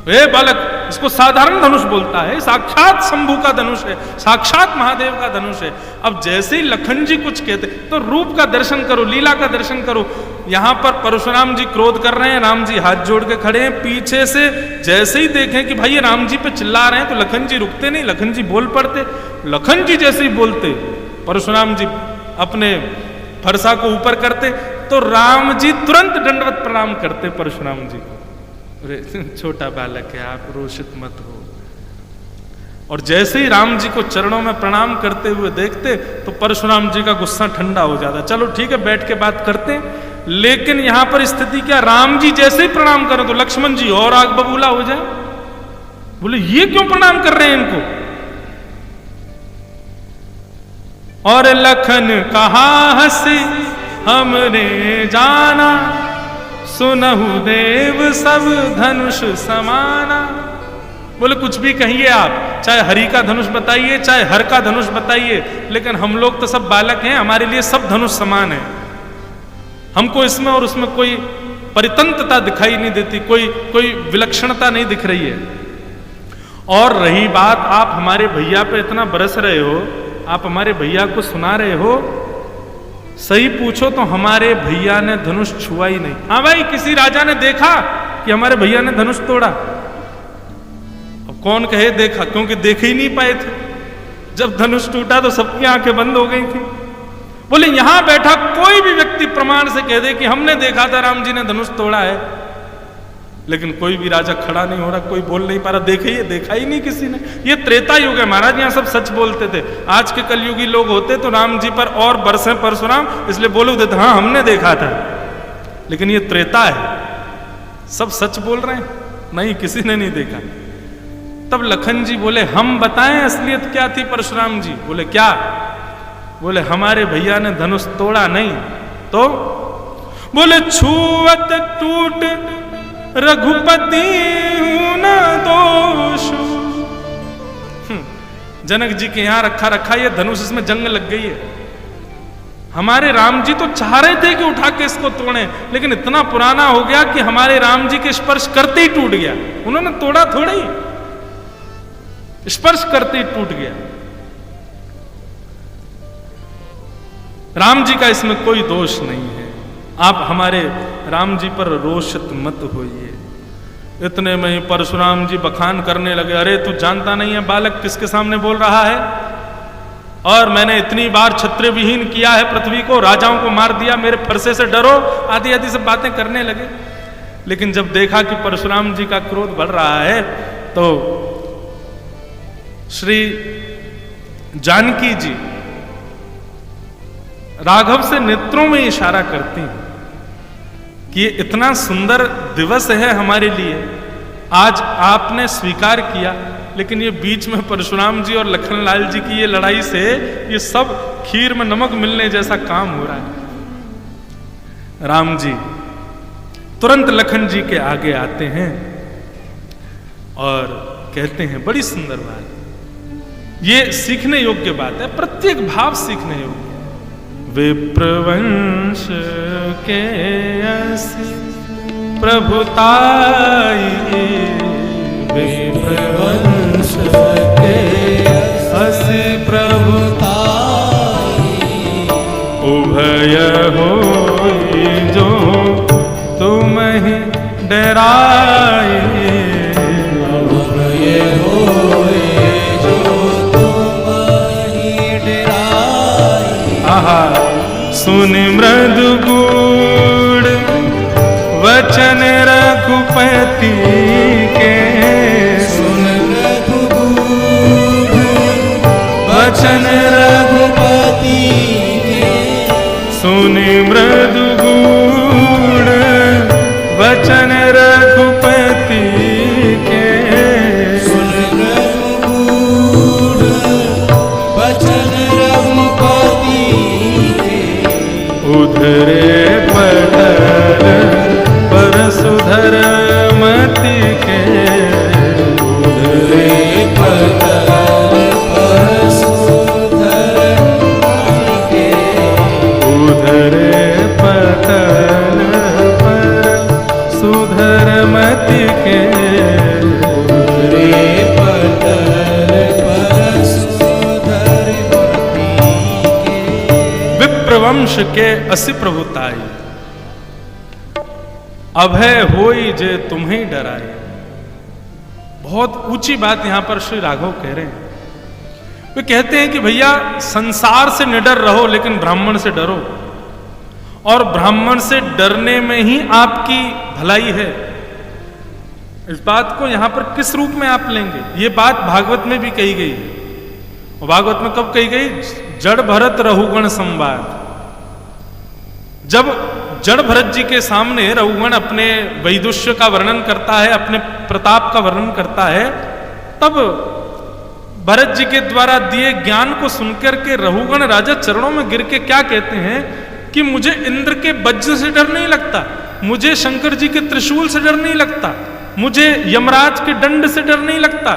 ए बालक, इसको साधारण धनुष बोलता है, साक्षात शंभू का धनुष है, साक्षात महादेव का धनुष है। अब जैसे ही लखन जी कुछ कहते तो रूप का दर्शन करो, लीला का दर्शन करो। यहां पर परशुराम जी क्रोध कर रहे हैं, राम जी हाथ जोड़ के खड़े हैं। पीछे से जैसे ही देखें कि भाई ये राम जी पे चिल्ला रहे हैं, तो लखन जी रुकते नहीं, लखन जी बोल पड़ते। लखन जी जैसे ही बोलते, परशुराम जी अपने फरसा को ऊपर करते, तो राम जी तुरंत दंडवत प्रणाम करते परशुराम जी को। अरे छोटा बालक है, आप रोषित मत हो। और जैसे ही राम जी को चरणों में प्रणाम करते हुए देखते, तो परशुराम जी का गुस्सा ठंडा हो जाता। चलो ठीक है, बैठ के बात करते हैं। लेकिन यहां पर स्थिति क्या, राम जी जैसे ही प्रणाम करें तो लक्ष्मण जी और आग बबूला हो जाए। बोले ये क्यों प्रणाम कर रहे हैं इनको? और लखन कहा हंसी हमने जाना, सुनहु देव सब धनुष समाना। बोले कुछ भी कहिए आप, चाहे हरि का धनुष बताइए, चाहे हर का धनुष बताइए, लेकिन हम लोग तो सब बालक हैं, हमारे लिए सब धनुष समान है। हमको इसमें और उसमें कोई परितंत्रता दिखाई नहीं देती, कोई विलक्षणता नहीं दिख रही है। और रही बात, आप हमारे भैया पे इतना बरस रहे हो, आप हमारे भैया को सुना रहे हो, सही पूछो तो हमारे भैया ने धनुष छुआ ही नहीं। हाँ भाई, किसी राजा ने देखा कि हमारे भैया ने धनुष तोड़ा? अब कौन कहे देखा, क्योंकि देख ही नहीं पाए थे। जब धनुष टूटा तो सबकी आंखें बंद हो गई थी। बोले यहां बैठा कोई भी व्यक्ति प्रमाण से कह दे कि हमने देखा था राम जी ने धनुष तोड़ा है, लेकिन कोई भी राजा खड़ा नहीं हो रहा, कोई बोल नहीं पा रहा, देखा ही नहीं किसी ने। ये त्रेता युग है महाराज, यहाँ सब सच बोलते थे। आज के कलयुगी लोग होते तो राम जी पर और बरसे परशुराम, इसलिए बोलो देते हाँ हमने देखा था। लेकिन ये त्रेता है, सब सच बोल रहे हैं, नहीं किसी ने नहीं देखा। तब लखन जी बोले हम बताएं असलियत क्या थी परशुराम जी? बोले क्या? बोले हमारे भैया ने धनुष तोड़ा नहीं तो? बोले छुअत टूट रघुपति न दोष। जनक जी के यहां रखा ये धनुष, इसमें जंग लग गई है। हमारे राम जी तो चाह रहे थे कि उठा के इसको तोड़े, लेकिन इतना पुराना हो गया कि हमारे राम जी के स्पर्श करते ही टूट गया। उन्होंने तोड़ा थोड़ा ही, स्पर्श करते ही टूट गया। राम जी का इसमें कोई दोष नहीं है। आप हमारे राम जी पर रोषित मत होइए। इतने में ही परशुराम जी बखान करने लगे, अरे तू जानता नहीं है बालक किसके सामने बोल रहा है? और मैंने इतनी बार क्षत्रिय विहीन किया है पृथ्वी को, राजाओं को मार दिया, मेरे फरसे से डरो, आदि आदि सब बातें करने लगे। लेकिन जब देखा कि परशुराम जी का क्रोध बढ़ रहा है तो श्री जानकी जी राघव से नेत्रों में इशारा करती हैं कि ये इतना सुंदर दिवस है हमारे लिए, आज आपने स्वीकार किया, लेकिन ये बीच में परशुराम जी और लखनलाल जी की ये लड़ाई से ये सब खीर में नमक मिलने जैसा काम हो रहा है। राम जी तुरंत लखन जी के आगे आते हैं और कहते हैं बड़ी सुंदर बात, ये सीखने योग्य बात है, प्रत्येक भाव सीखने योग्य। विप्रवंश के असी प्रभुताई, विप्रवंश के असी प्रभुताई, उभय होई जो तुम ही डराई, उभय होई जो तुम ही डराई। आहा सुनि मृदु गूढ़ वचन रघुपति के, सुन रघुगूढ़ वचन रघुपति के, सुनि मृदु गूढ़ वचन रघुपति के, सुन रघुगूढ़ वचन रघुपति के, उधरे पटल परशुधर मति के, उधरे पटल परशुधर मति के, उधरे पटल परशुधर मति के, उधरे पटल परशुधर मति के। विप्रवंश के असी प्रभुताई, अभय होई जे तुम्हें डराए। बहुत ऊंची बात यहां पर श्री राघव कह रहे हैं। वे कहते हैं कि भैया संसार से निडर रहो, लेकिन ब्राह्मण से डरो, और ब्राह्मण से डरने में ही आपकी भलाई है। इस बात को यहां पर किस रूप में आप लेंगे? ये बात भागवत में भी कही गई है। और भागवत में कब कही गई? जड़ भरत रहुगण संवाद। जब जड़ भरत जी के सामने रघुगण अपने वैदुष्य का वर्णन करता है, अपने प्रताप का वर्णन करता है, तब भरत जी के द्वारा दिए ज्ञान को सुनकर के रघुगण राजा चरणों में गिर के क्या कहते हैं कि मुझे इंद्र के वज्र से डर नहीं लगता, मुझे शंकर जी के त्रिशूल से डर नहीं लगता, मुझे यमराज के दंड से डर नहीं लगता,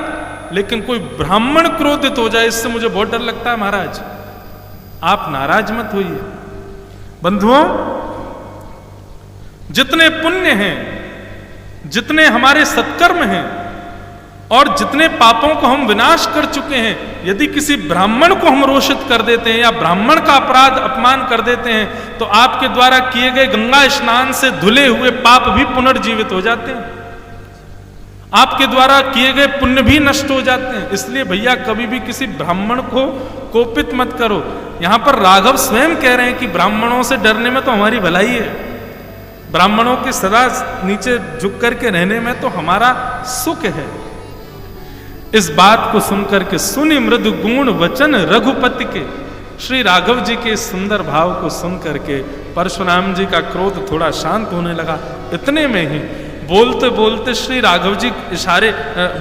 लेकिन कोई ब्राह्मण क्रोधित हो जाए इससे मुझे बहुत डर लगता है। महाराज आप नाराज मत होइए। बंधुओं, जितने पुण्य हैं, जितने हमारे सत्कर्म हैं और जितने पापों को हम विनाश कर चुके हैं, यदि किसी ब्राह्मण को हम रोषित कर देते हैं या ब्राह्मण का अपराध अपमान कर देते हैं, तो आपके द्वारा किए गए गंगा स्नान से धुले हुए पाप भी पुनर्जीवित हो जाते हैं, आपके द्वारा किए गए पुण्य भी नष्ट हो जाते हैं। इसलिए भैया कभी भी किसी ब्राह्मण को कोपित मत करो। यहां पर राघव स्वयं कह रहे हैं कि ब्राह्मणों से डरने में तो हमारी भलाई है। ब्राह्मणों के सदा नीचे झुक करके रहने में तो हमारा सुख है। इस बात को सुनकर के सुनि मृदु गुण वचन रघुपति के, श्री राघव जी के सुंदर भाव को सुन करके परशुराम जी का क्रोध थोड़ा शांत होने लगा। इतने में ही बोलते बोलते श्री राघव जी इशारे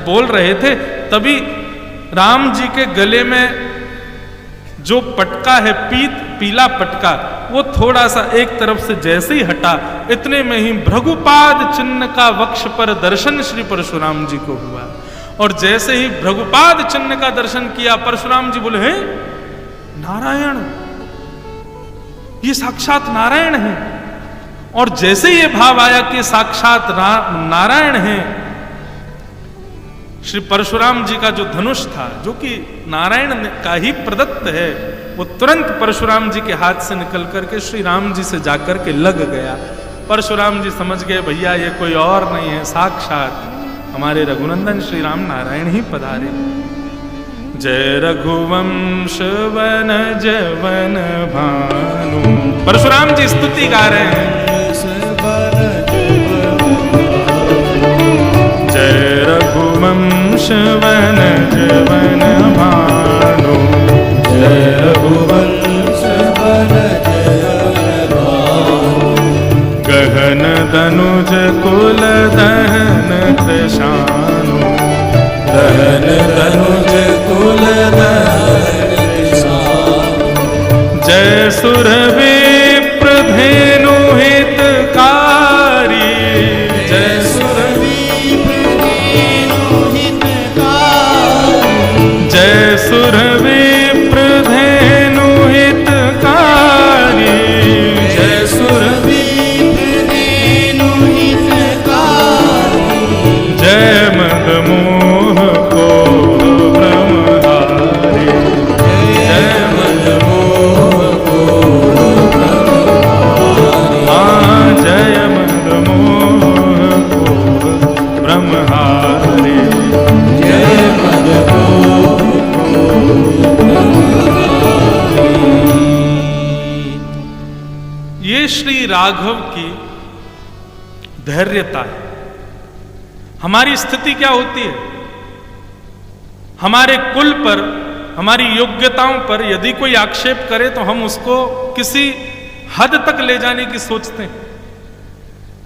बोल रहे थे, तभी राम जी के गले में जो पटका है पीला पटका, वो थोड़ा सा एक तरफ से जैसे ही हटा, इतने में ही भृगुपाद चिन्ह का वक्ष पर दर्शन श्री परशुराम जी को हुआ। और जैसे ही भृगुपाद चिन्ह का दर्शन किया, परशुराम जी बोले, हे नारायण, ये साक्षात नारायण है। और जैसे ये भाव आया कि साक्षात नारायण है, श्री परशुराम जी का जो धनुष था, जो कि नारायण का ही प्रदत्त है, वो तुरंत परशुराम जी के हाथ से निकल करके श्री राम जी से जाकर के लग गया। परशुराम जी समझ गए, भैया ये कोई और नहीं है, साक्षात हमारे रघुनंदन श्री राम नारायण ही पधारे। जय रघुवंश वन जवन भानु, परशुराम जी स्तुति गा रहे हैं। जय रघुवंश वन जवन भानु, जय रघुवंश वन जवन भानु, गहन दनुज कुल दहन कृशानु, गहन दनुज कुल दहन कृशानु, जय सुर विप्र धेनु हितकारी, जय सुर विप्र धेनु हितकारी, जय सुर विप्र धेनु हितकारी, जय सुर विप्र धेनु हितकारी, जय मद मोह को ब्रह्महारी, जय मद मोह को ब्रह्महारी, हाँ जय मद मोह को ब्रह्महारी। जय मद मोह को ब्रह्महारी। ये श्री राघव की धैर्यता है। हमारी स्थिति क्या होती है? हमारे कुल पर, हमारी योग्यताओं पर यदि कोई आक्षेप करे तो हम उसको किसी हद तक ले जाने की सोचते हैं,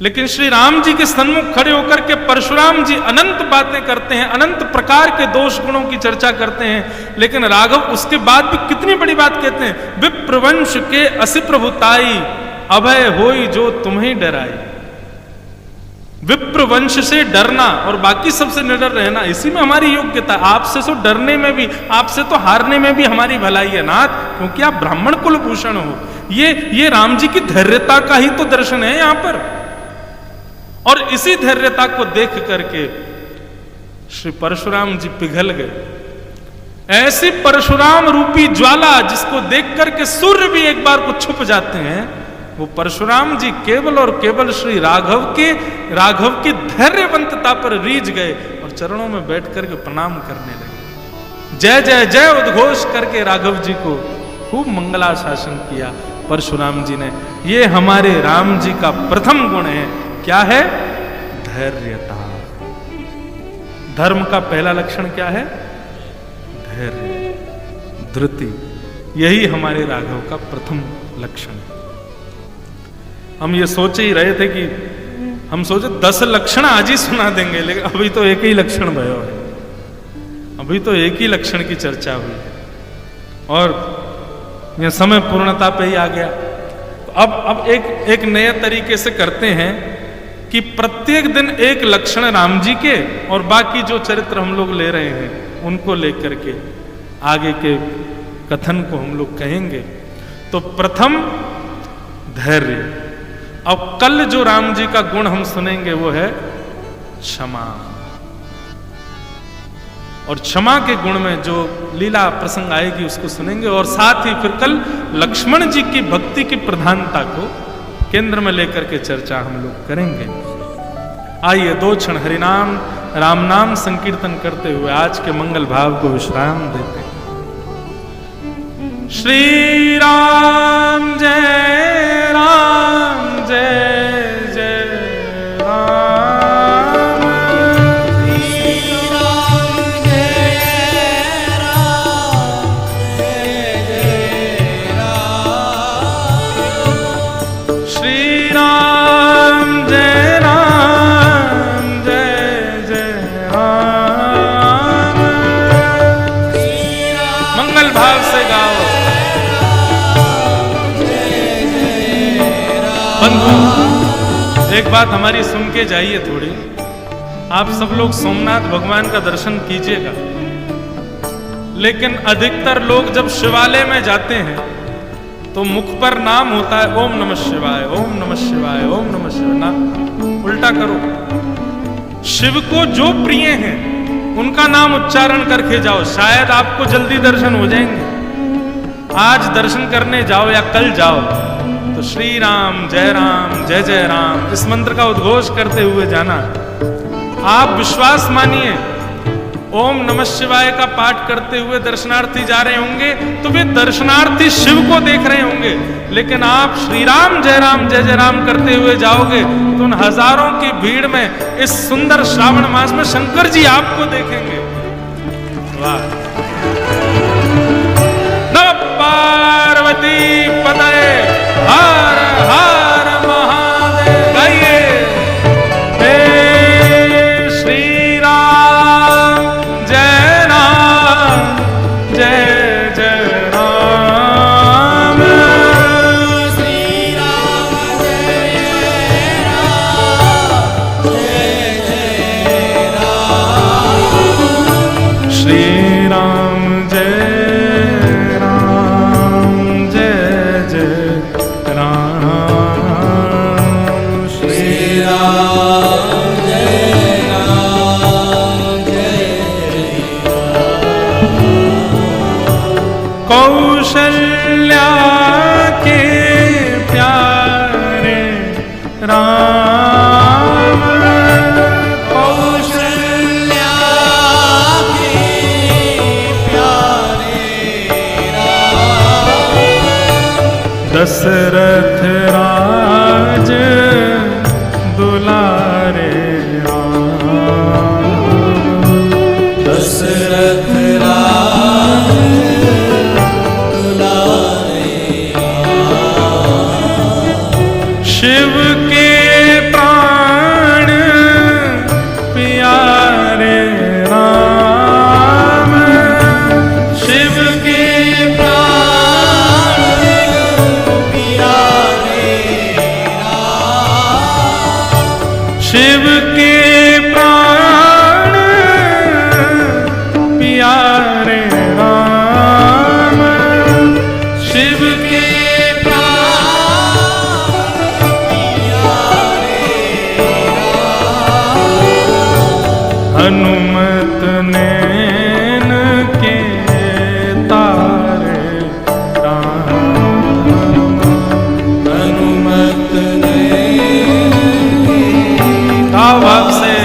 लेकिन श्री राम जी के सन्मुख खड़े होकर के परशुराम जी अनंत बातें करते हैं, अनंत प्रकार के दोष गुणों की चर्चा करते हैं, लेकिन राघव उसके बाद भी कितनी बड़ी बात कहते हैं, विप्रवंश के असि प्रभुताई, अभय होई जो तुम्हें डराई। विप्र वंश से डरना और बाकी सबसे निडर रहना, इसी में हमारी योग्यता। आपसे तो डरने में भी, आपसे तो हारने में भी हमारी भलाई है नाथ, क्योंकि आप ब्राह्मण कुल भूषण हो। ये राम जी की धैर्यता का ही तो दर्शन है यहां पर। और इसी धैर्यता को देख करके श्री परशुराम जी पिघल गए। ऐसी परशुराम रूपी ज्वाला जिसको देख करके सूर्य भी एक बार को छुप जाते हैं, वो परशुराम जी केवल और केवल श्री राघव की धैर्यवंतता पर रीझ गए और चरणों में बैठ करके प्रणाम करने लगे। जय जय जय उद्घोष करके राघव जी को खूब मंगलाशासन किया परशुराम जी ने। ये हमारे राम जी का प्रथम गुण है। क्या है? धैर्यता। धर्म का पहला लक्षण क्या है? धैर्य, धृति। यही हमारे राघव का प्रथम लक्षण है। हम ये सोच ही रहे थे कि हम सोचे 10 लक्षण आज ही सुना देंगे, लेकिन अभी तो एक ही लक्षण भयो है, अभी तो एक ही लक्षण की चर्चा हुई है और यह समय पूर्णता पे ही आ गया। तो अब एक नए तरीके से करते हैं कि प्रत्येक दिन एक लक्षण राम जी के और बाकी जो चरित्र हम लोग ले रहे हैं उनको लेकर के आगे के कथन को हम लोग कहेंगे। तो प्रथम धैर्य। अब कल जो राम जी का गुण हम सुनेंगे वो है क्षमा, और क्षमा के गुण में जो लीला प्रसंग आएगी उसको सुनेंगे, और साथ ही फिर कल लक्ष्मण जी की भक्ति की प्रधानता को केंद्र में लेकर के चर्चा हम लोग करेंगे। आइए 2 क्षण हरिनाम राम नाम संकीर्तन करते हुए आज के मंगल भाव को विश्राम देते हैं। श्री राम जय जय राम। श्री राम जय राम, जय जय राम। मंगल भाव से गाओ। बंधु, एक बात हमारी सुन के जाइए थोड़ी। आप सब लोग सोमनाथ भगवान का दर्शन कीजिएगा, लेकिन अधिकतर लोग जब शिवालय में जाते हैं तो मुख पर नाम होता है ओम नमः शिवाय, ओम नमः शिवाय, ओम नमः शिवाय। ना, उल्टा करो। शिव को जो प्रिय हैं उनका नाम उच्चारण करके जाओ, शायद आपको जल्दी दर्शन हो जाएंगे। आज दर्शन करने जाओ या कल जाओ तो श्री राम जय राम, जय जय राम इस मंत्र का उद्घोष करते हुए जाना। आप विश्वास मानिए, ओम नमः शिवाय का पाठ करते हुए दर्शनार्थी जा रहे होंगे तो वे दर्शनार्थी शिव को देख रहे होंगे, लेकिन आप श्री राम जय राम, जय जय राम करते हुए जाओगे तो उन हजारों की भीड़ में इस सुंदर श्रावण मास में शंकर जी आपको देखेंगे। वाह। नमः पार्वती पतये हर हर महादेव। गाइए। हे श्री राम जय राम, जय जय राम। श्री राम जय राम, जय जय राम। श्री राम जय राम, जय जय राम। श्री राम जय राम, जय कौशल्या के प्यारे राम। कौशल्या के प्यारे राम। दशरथ राज दुलारे राम। दशरथ राज दुलारे राम। शिव के प्राण प्यारे राम। शिव के प्राण प्यारे राम। शिव के प्राण प्यारे राम। शिव के प्राण प्यारे राम। हनुमत नैन के तारे राम। हनुमत ने आओ आपसे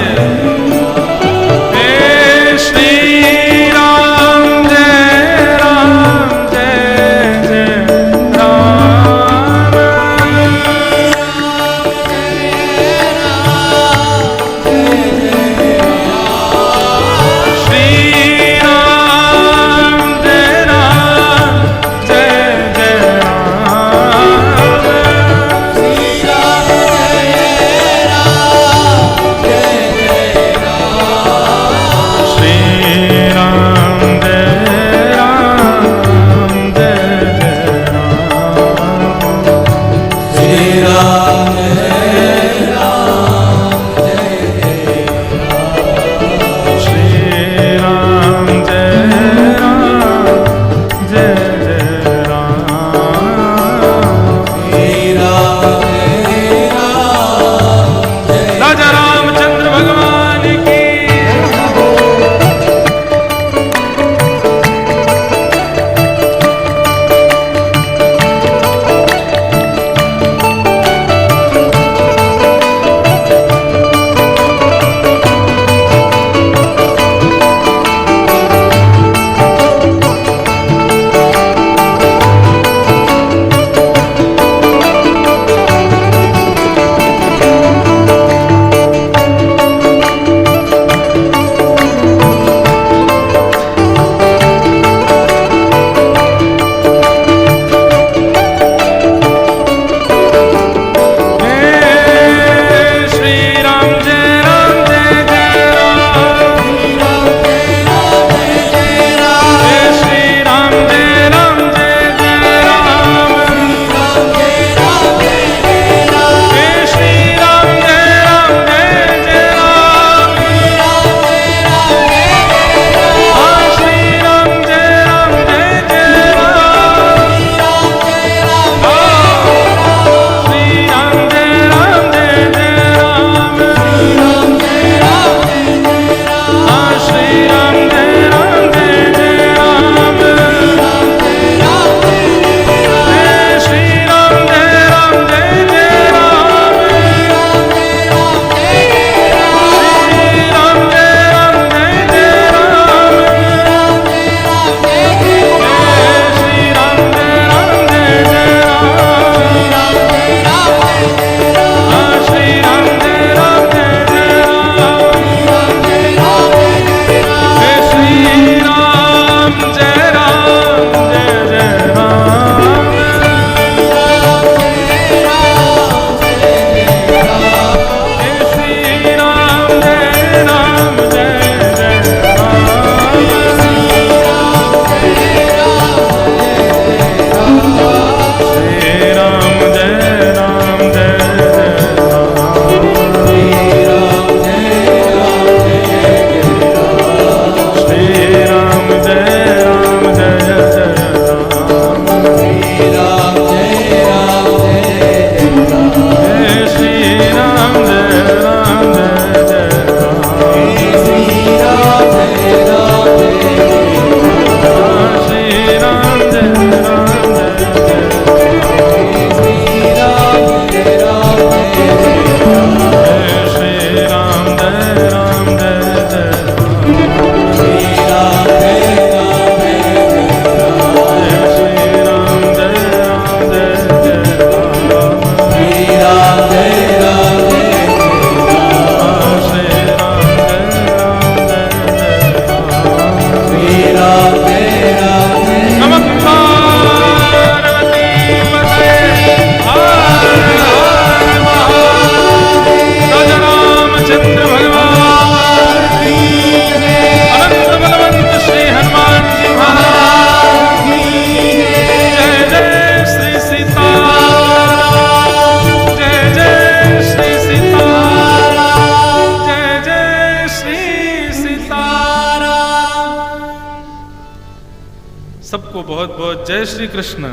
जय श्री कृष्ण।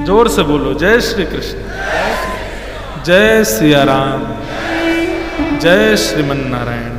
जोर से बोलो जय श्री कृष्ण। जय सिया राम। जय श्रीमन नारायण।